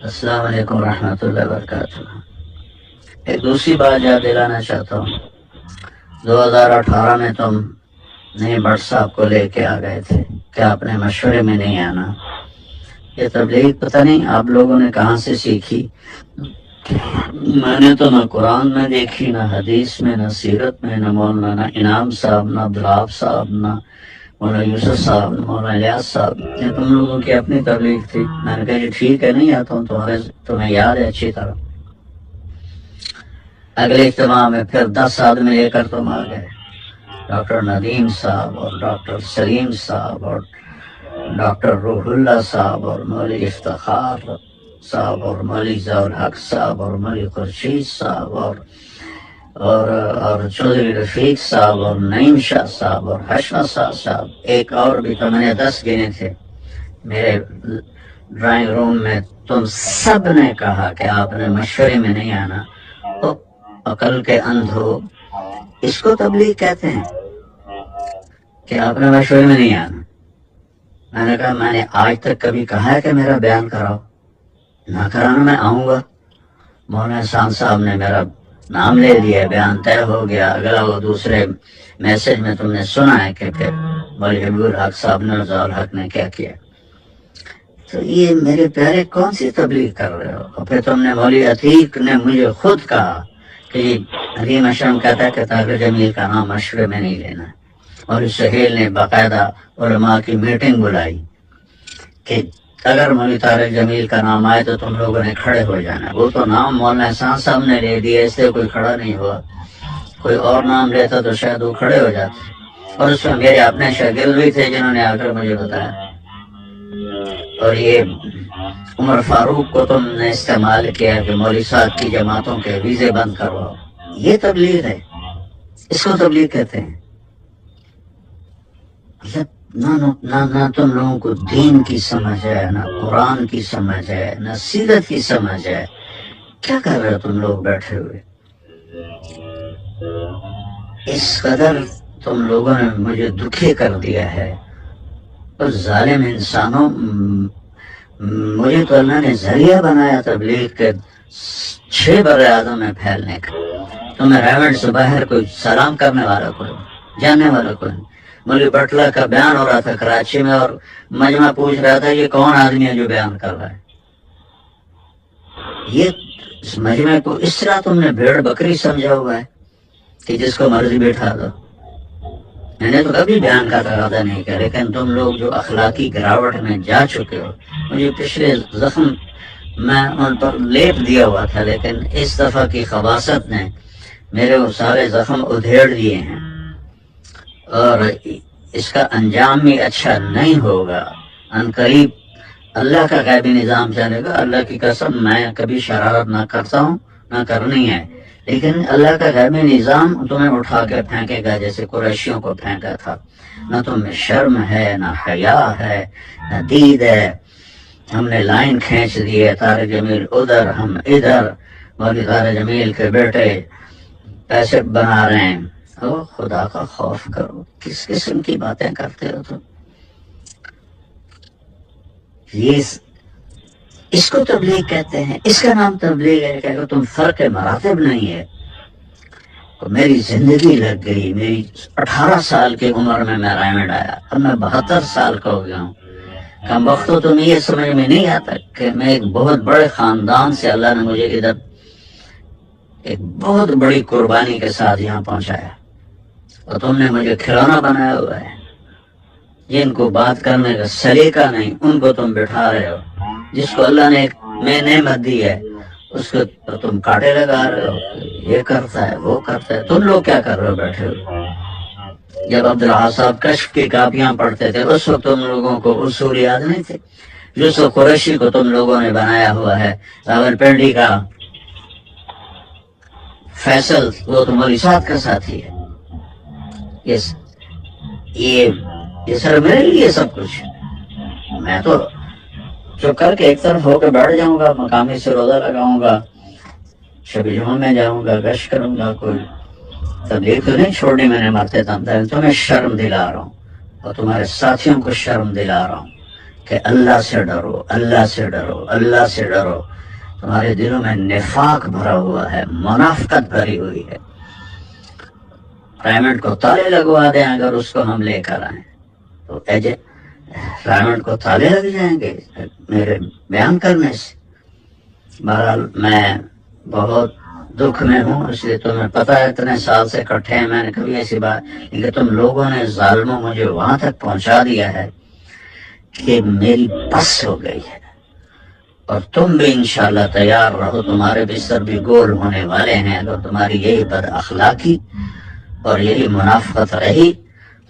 السلام علیکم ورحمۃ اللہ وبرکاتہ۔ ایک دوسری بات یاد دلانا چاہتا ہوں، 2018 میں تم نئے بٹ صاحب کو لے کے آ گئے تھے، کیا اپنے مشورے میں نہیں آنا؟ یہ تبلیغ پتہ نہیں آپ لوگوں نے کہاں سے سیکھی، میں نے تو نہ قرآن میں دیکھی، نہ حدیث میں، نہ سیرت میں، نہ مولانا انعام صاحب، نہ عبدالوہاب صاحب، نہ مولانا یوسف صاحب، نہ مولانا الیاس صاحب۔ یہ تم لوگوں کی اپنی تبلیغ تھی۔ میں نے کہا یہ ٹھیک ہے، نہیں آتا ہوں، تمہیں یاد ہے اچھی طرح۔ اگلے اجتماع میں پھر 10 آدمی لے کر تم آ گئے، ڈاکٹر ندیم صاحب اور ڈاکٹر سلیم صاحب اور ڈاکٹر روح اللہ صاحب اور مولوی افتخار صاحب اور مولوی ضیاء الحق صاحب اور مولوی خورشید صاحب اور چودھری رفیق صاحب اور نعیم شاہ صاحب اور حشمت صاحب، ایک اور بھی تو، میں نے 10 گنے تھے میرے ڈرائنگ روم میں۔ تم سب نے کہا کہ آپ نے مشورے میں نہیں آنا۔ تو عقل کے اندھو، اس کو تبلیغ کہتے ہیں کہ آپ نے مشورے میں نہیں آنا۔ میں نے کہا میں نے آج تک کبھی کہا ہے کہ میرا بیان کراؤ، نہ کرانا میں آؤں گا۔ مولانا احسان صاحب نے میرا نام لے لیا، بیان طے ہو گیا۔ اگلا وہ دوسرے میسج میں تم نے سنا ہے کہ پھر مولوی حبیب الحق صاحب نے اور ضیاء الحق نے کیا کیا۔ تو یہ میرے پیارے کون سی تبلیغ کر رہے ہو؟ اور پھر تم نے مولوی عتیق نے مجھے خود کہا کہ حلیم اشرم کہتا ہے کہ طاہر جمیل کا نام مشورے میں نہیں لینا ہے، اور سہیل نے باقاعدہ علماء کی میٹنگ بلائی کہ اگر مولوی طارق جمیل کا نام آئے تو تم لوگوں نے کھڑے ہو جانا۔ وہ تو نام مولانا احسان صاحب نے لے دیا، اس لیے کوئی کھڑا نہیں ہوا، کوئی اور نام لیتا تو شاید وہ کھڑے ہو جاتے۔ اور اس میں میرے اپنے شاگرد بھی تھے جنہوں نے آ کر مجھے بتایا۔ اور یہ عمر فاروق کو تم نے استعمال کیا کہ مولوی صاحب کی جماعتوں کے ویزے بند کرواؤ۔ یہ تبلیغ ہے، اس کو تبلیغ کہتے ہیں۔ نہ تم لوگوں کو دین کی سمجھ ہے، نہ قرآن کی سمجھ ہے، نہ سیرت کی سمجھ ہے۔ کیا کر رہے ہو تم لوگ بیٹھے ہوئے؟ اس قدر تم لوگوں نے مجھے دکھی کر دیا ہے۔ اور ظالم انسانوں، مجھے تو اللہ نے ذریعہ بنایا تبلیغ کے 6 بر اعظم میں پھیلنے کا۔ تو میں ریونڈ سے باہر کوئی سلام کرنے والا کوئی، جاننے والا کوئی۔ مولوی بٹلہ کا بیان ہو رہا تھا کراچی میں، اور مجمع پوچھ رہا تھا یہ کون آدمی ہے جو بیان کر رہا ہے۔ یہ اس مجمع کو اس طرح تم نے بھیڑ بکری سمجھا ہوا ہے کہ جس کو مرضی بیٹھا دو۔ میں نے تو کبھی بیان کا ارادہ نہیں کیا، لیکن تم لوگ جو اخلاقی گراوٹ میں جا چکے ہو، مجھے پچھلے زخم میں ان پر لیپ دیا ہوا تھا، لیکن اس دفعہ کی خباثت نے میرے وہ سارے زخم ادھیڑ دیے ہیں، اور اس کا انجام بھی اچھا نہیں ہوگا۔ ان قریب اللہ کا غیبی نظام چلے گا۔ اللہ کی قسم میں کبھی شرارت نہ کرتا ہوں، نہ کرنی ہے، لیکن اللہ کا غیبی نظام تمہیں اٹھا کے پھینکے گا جیسے قریشیوں کو پھینکا تھا۔ نہ تمہیں شرم ہے، نہ حیا ہے، نہ دید ہے۔ ہم نے لائن کھینچ دی ہے، طارق جمیل ادھر، ہم ادھر، مولوی طارق جمیل کے بیٹے پیسے بنا رہے ہیں۔ او خدا کا خوف کرو، کس قسم کی باتیں کرتے ہو تم؟ اس کو تبلیغ کہتے ہیں، اس کا نام تبلیغ ہے کہ تم فرق مراتب نہیں ہے۔ میری زندگی لگ گئی، میری 18 سال کی عمر میں ریمنڈ آیا، اب میں 72 سال کا ہو گیا ہوں۔ کم وقتوں تمہیں یہ سمجھ میں نہیں آتا کہ میں ایک بہت بڑے خاندان سے اللہ نے مجھے ادھر ایک بہت بڑی قربانی کے ساتھ یہاں پہنچایا، اور تم نے مجھے کھلونا بنایا ہوا ہے۔ جن کو بات کرنے کا سلیقہ نہیں، ان کو تم بٹھا رہے ہو۔ جس کو اللہ نے ایک میں نعمت دی ہے، اس کو تم کاٹے لگا رہے ہو، یہ کرتا ہے وہ کرتا ہے۔ تم لوگ کیا کر رہے ہو بیٹھے ہو؟ جب عبدالوہاب صاحب کشف کی کاپیاں پڑھتے تھے، اس وقت تم لوگوں کو اصول یاد نہیں تھے۔ جس کو قریشی کو تم لوگوں نے بنایا ہوا ہے، راول پنڈی کا فیصل، وہ تمہاری ساتھ کا ساتھی ہے۔ یہ سر میرے لیے سب کچھ، میں تو چپ کر کے ایک طرف ہو کے بیٹھ جاؤں گا، مقامی سے روزہ لگاؤں گا، شب جمعہ میں جاؤں گا، گشت کروں گا، کوئی تبلیغ تو نہیں چھوڑنی میں نے مرتے دم تک۔ تمہیں شرم دلا رہا ہوں اور تمہارے ساتھیوں کو شرم دلا رہا ہوں کہ اللہ سے ڈرو، اللہ سے ڈرو، اللہ سے ڈرو، تمہارے دلوں میں نفاق بھرا ہوا ہے، منافقت بھری ہوئی ہے۔ رائمنڈ کو تالے لگوا دیں اگر اس کو ہم لے کر آئیں تو رائمنڈ کو تالے لگ جائیں گے میرے بیان کرنے سے۔ بہرحال میں بہت دکھ میں ہوں، اس لیے تمہیں پتہ ہے اتنے سال سے کٹھے ہیں، میں نے کبھی ایسی بات، لیکن تم لوگوں نے ظالموں مجھے وہاں تک پہنچا دیا ہے کہ میری بس ہو گئی ہے۔ اور تم بھی انشاءاللہ تیار رہو، تمہارے بستر بھی گول ہونے والے ہیں۔ اگر تمہاری یہی بد اخلاقی اور یہی منافقت رہی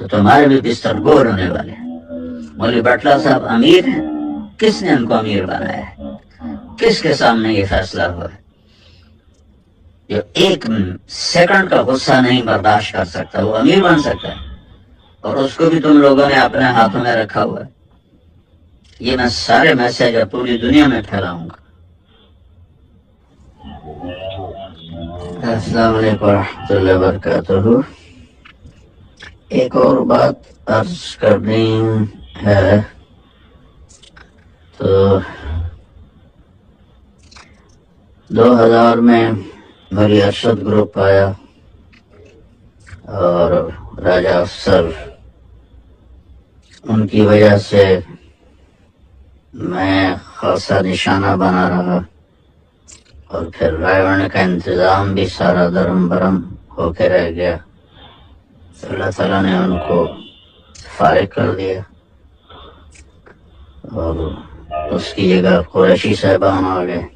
تو تمہارے بھی بستر گول ہونے والے ہیں۔ مولوی بٹلہ صاحب امیر ہیں، کس نے ان کو امیر بنایا ہے؟ کس کے سامنے یہ فیصلہ ہوا ہے؟ جو ایک سیکنڈ کا غصہ نہیں برداشت کر سکتا وہ امیر بن سکتا ہے، اور اس کو بھی تم لوگوں نے اپنے ہاتھوں میں رکھا ہوا ہے۔ یہ میں سارے میسج پوری دنیا میں پھیلاؤں گا۔ السلام علیکم ورحمۃ اللہ وبرکاتہ۔ ایک اور بات عرض کرنی ہے، تو 2000 میں میری ارشد گروپ آیا اور راجہ افسر، ان کی وجہ سے میں خاصا نشانہ بنا رہا، اور پھر رائے کا انتظام بھی سارا درم برم ہو کے رہ گیا۔ اللہ تعالیٰ نے ان کو فارغ کر دیا، اور اس کی جگہ قریشی صاحبان آ گئے۔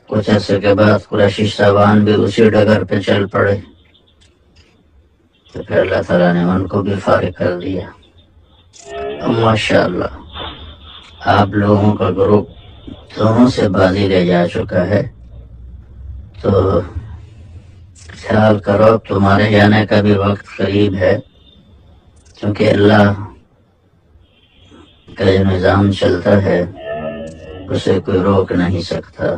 کچھ عرصے کے بعد قریشی صاحبان بھی اسی ڈگر پہ چل پڑے، تو پھر اللہ تعالیٰ نے ان کو بھی فارغ کر دیا۔ ماشاءاللہ آپ لوگوں کا گروپ دونوں سے بازی لے جا چکا ہے، تو خیال کرو تمہارے جانے کا بھی وقت قریب ہے، کیونکہ اللہ کا جو نظام چلتا ہے اسے کوئی روک نہیں سکتا۔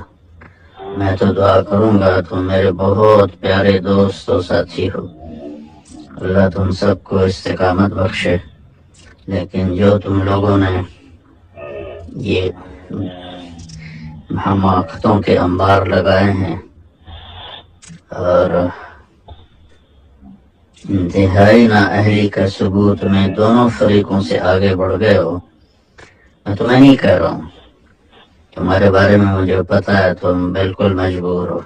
میں تو دعا کروں گا، تم میرے بہت پیارے دوست و ساتھی ہو، اللہ تم سب کو استقامت بخشے، لیکن جو تم لوگوں نے یہ حماقتوں کے انبار لگائے ہیں اور انتہائی نااہلی کا ثبوت میں دونوں فریقوں سے آگے بڑھ گئے ہو، میں تمہیں نہیں کہہ رہا ہوں، تمہارے بارے میں مجھے پتا ہے، تم بالکل مجبور ہو،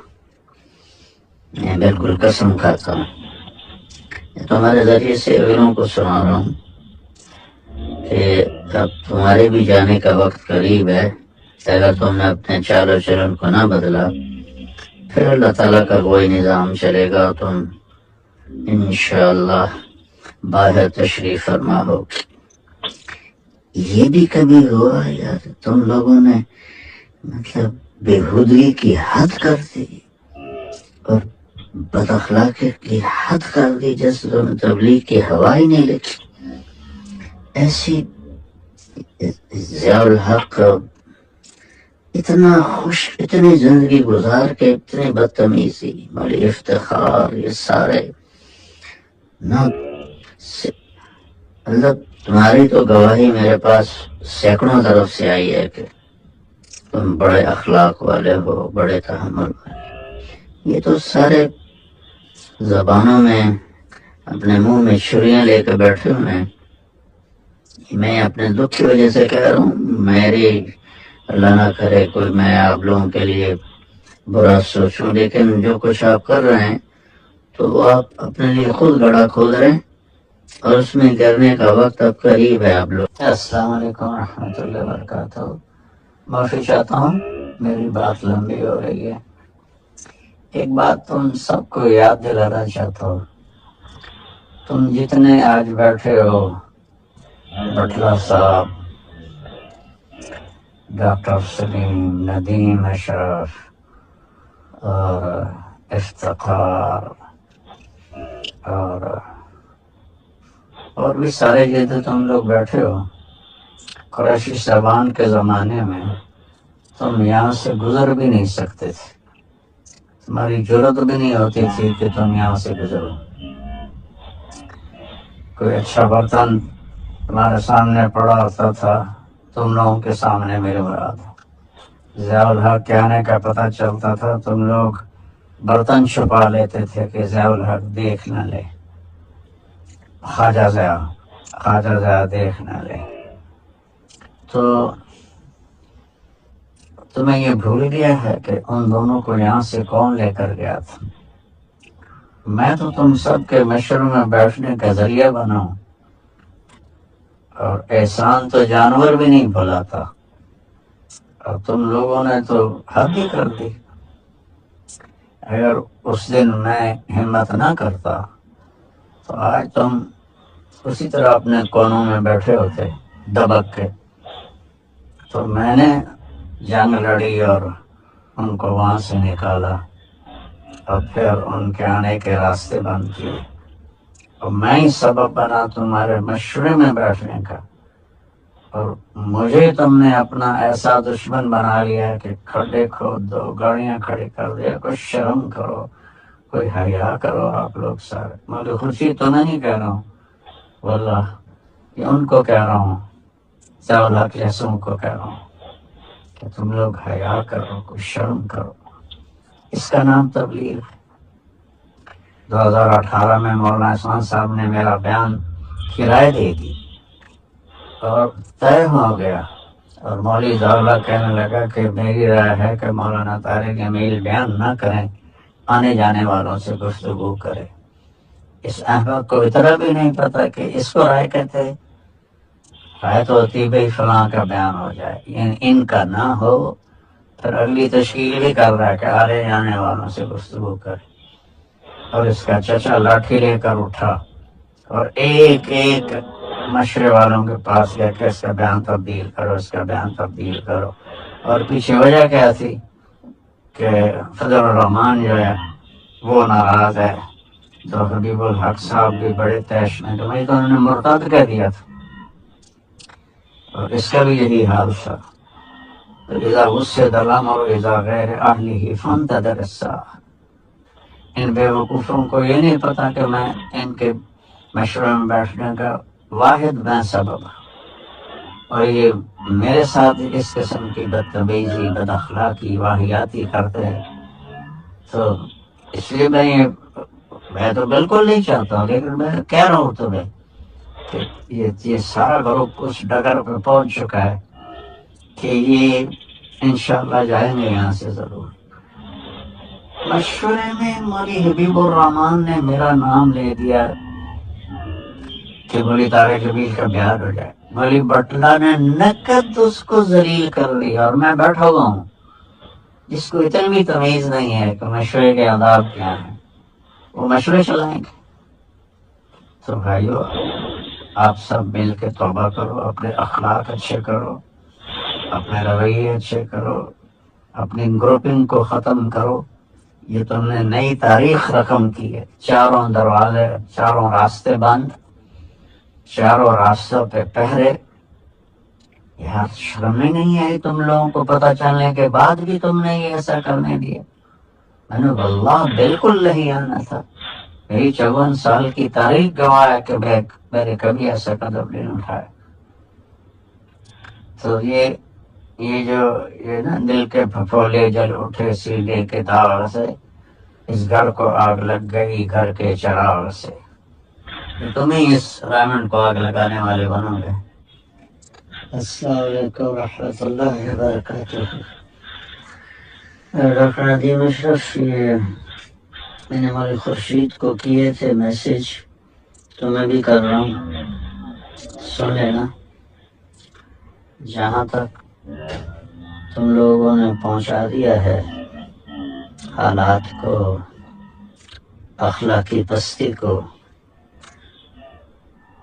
میں بالکل قسم کھاتا ہوں، تمہارے ذریعے سے اگلوں کو سنا رہا ہوں کہ اب تمہارے بھی جانے کا وقت قریب ہے۔ اگر تم نے اپنے چال و چلن کو نہ بدلا، پھر اللہ تعالیٰ کا کوئی نظام چلے گا، تم انشاءاللہ باہر تشریف فرما ہو۔ یہ بھی کبھی ہوا یار تم لوگوں نے مطلب بےہودگی کی حد کر دی اور بد اخلاقی کی حد کر دی، جیسے تم تبلیغ کی ہوا ہی نہیں لکھی۔ ایسی ضیاء الحق اتنا خوش، اتنی زندگی گزار کے اتنی بدتمیزی، مولی افتخار، یہ سارے نہ مطلب تمہاری تو گواہی میرے پاس سینکڑوں طرف سے آئی ہے کہ تم بڑے اخلاق والے ہو، بڑے تحمل والے۔ یہ تو سارے زبانوں میں اپنے منہ میں چھریاں لے کے بیٹھے ہوئے ہیں۔ میں اپنے دکھ کی وجہ سے کہہ رہا ہوں، میری اللہ نہ کرے کوئی میں آپ لوگوں کے لیے برا سوچوں، لیکن جو کچھ آپ کر رہے ہیں تو وہ آپ اپنے لیے خود گڑھا کھود رہے ہیں، اور اس میں گرنے کا وقت اب قریب ہے آپ لوگ۔ السلام علیکم ورحمۃ اللہ وبرکاتہ۔ معافی چاہتا ہوں میری بات لمبی ہو رہی ہے۔ ایک بات تم سب کو یاد دلانا چاہتا ہوں، تم جتنے آج بیٹھے ہو، بٹلہ صاحب، ڈاکٹر سلیم، ندیم اشرف اور افتخار اور بھی سارے جیسے تم لوگ بیٹھے ہو، قریشی صاحبان کے زمانے میں تم یہاں سے گزر بھی نہیں سکتے تھے، تمہاری جرت بھی نہیں ہوتی تھی کہ تم یہاں سے گزرو۔ کوئی اچھا برتن تمہارے سامنے پڑا ہوتا تھا، تم لوگوں کے سامنے میرے مراد ضیاء الحق کے آنے کا پتہ چلتا تھا، تم لوگ برتن چھپا لیتے تھے کہ ضیاء الحق دیکھ نہ لے، خواجہ ضیاء دیکھ نہ لے۔ تو تمہیں یہ بھول گیا ہے کہ ان دونوں کو یہاں سے کون لے کر گیا تھا؟ میں تو تم سب کے مشر میں بیٹھنے کا ذریعہ بنا ہوں، اور احسان تو جانور بھی نہیں بھلاتا، اور تم لوگوں نے تو حد ہی کر دی۔ اگر اس دن میں ہمت نہ کرتا تو آج تم اسی طرح اپنے کونوں میں بیٹھے ہوتے دبک کے۔ تو میں نے جنگ لڑی اور ان کو وہاں سے نکالا، اور پھر ان کے آنے کے راستے بند کیے، اور میں ہی سبب بنا تمہارے مشورے میں بیٹھنے کا، اور مجھے تم نے اپنا ایسا دشمن بنا لیا کہ کھڈے کھود دو، گاڑیاں کھڑی کر دیا۔ کوئی شرم کرو، کوئی حیا کرو آپ لوگ سارے۔ مجھے خوشی تو نہیں کہہ رہا ہوں واللہ، یہ ان کو کہہ رہا ہوں، ضیاء الحق جیسوں کو کہہ رہا ہوں کہ تم لوگ حیا کرو، کوئی شرم کرو۔ اس کا نام تبلیغ ہے۔ 2018 میں مولانا عثمان صاحب نے میرا بیان کی رائے دے دی اور طے ہو گیا، اور مولوی ضیاء اللہ کہنے لگا کہ میری رائے ہے کہ مولانا طارق جمیل بیان نہ کریں، آنے جانے والوں سے گفتگو کرے۔ اس احمد کو اتنا بھی نہیں پتا کہ اس کو رائے کہتے ہیں۔ رائے تو ہوتی بھائی فلاں کا بیان ہو جائے، ان کا نہ ہو، پھر اگلی تشکیل بھی کر رہا ہے کہ آنے جانے والوں سے گفتگو کرے۔ اور اس کا چچا لاٹھی لے کر اٹھا اور ایک ایک مشورے والوں کے پاس گیا کہ اس کا بیان تبدیل کرو، اس کا بیان تبدیل کرو۔ اور پیچھے وجہ کیا تھی کہ فضل الرحمان جو ہے وہ ناراض ہے، تو حبیب الحق صاحب بھی بڑے تیش میں، تو وہی تو انہوں نے مرتد کہہ دیا تھا، اور اس کا بھی یہی حال تھا۔ اذا وسد الامر اذا غیر اہلہ فانتظر الساعة۔ ان بے وقوفوں کو یہ نہیں پتا کہ میں ان کے مشورے میں بیٹھنے کا واحد میں سبب ہوں، اور یہ میرے ساتھ اس قسم کی بدتمیزی، بد اخلاقی، واہیاتی کرتے ہیں، تو اس لیے میں تو بالکل نہیں چاہتا ہوں، لیکن میں کہہ رہا ہوں تمہیں کہ یہ سارا گروپ اس ڈگر پہ پہنچ چکا ہے کہ یہ انشاءاللہ جائیں گے یہاں سے ضرور۔ مشورے میں مولوی حبیب الرحمان نے میرا نام لے دیا کہ مولوی طارق جمیل کا بیان ہو جائے۔ مولوی بٹلہ نے نقد اس کو ذلیل کر لیا، اور میں بیٹھا ہوا ہوں جس کو اتنی بھی تمیز نہیں ہے کہ مشورے کے آداب کیا ہیں، وہ مشورے چلائیں گے۔ تو بھائیو، آپ سب مل کے توبہ کرو، اپنے اخلاق اچھے کرو، اپنے رویے اچھے کرو، اپنی گروپنگ کو ختم کرو۔ یہ تم نے نئی تاریخ رقم کی ہے، چاروں دروازے، چاروں راستے بند، چاروں راستوں پہ پہرے۔ یار شرم ہی نہیں آئی تم لوگوں کو، پتہ چلنے کے بعد بھی تم نے یہ ایسا کرنے دیا؟ میں نے واللہ بالکل نہیں آنا تھا، میری 54 سال کی تاریخ گواہ ہے کہ میں نے کبھی ایسا قدم نہیں اٹھایا۔ تو یہ نا دل کے پھپھولے جل اٹھے سینے کے داغ سے، اس گھر کو آگ لگ گئی گھر کے چراغ سے۔ تم ہی اس ڈائمنڈ کو آگ لگانے والے بنو گے۔ السلام علیکم ورحمۃ اللہ وبرکاتہ۔ ڈاکٹر ندیم اشرف، یہ میں نے ہمارے خورشید کو کیے تھے میسج، تو میں بھی کر رہا ہوں، سن لینا۔ جہاں تک تم لوگوں نے پہنچا دیا ہے حالات کو، اخلاقی پستی کو،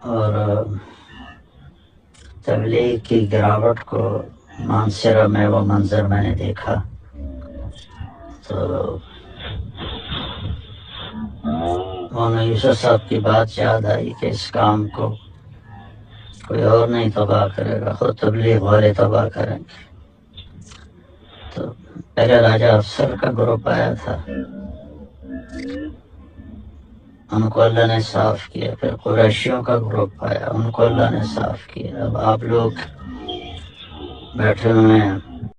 اور تبلیغ کی گراوٹ کو، مانسرہ میں وہ منظر میں نے دیکھا، تو مولانا یوسف صاحب کی بات یاد آئی کہ اس کام کو کوئی اور نہیں تباہ کرے گا، خود تبلیغ والے تباہ کریں گے۔ تو پہلے راجہ افسر کا گروپ آیا تھا، ان کو اللہ نے صاف کیا، پھر قریشیوں کا گروپ آیا، ان کو اللہ نے صاف کیا، اب آپ لوگ بیٹھے ہوئے ہیں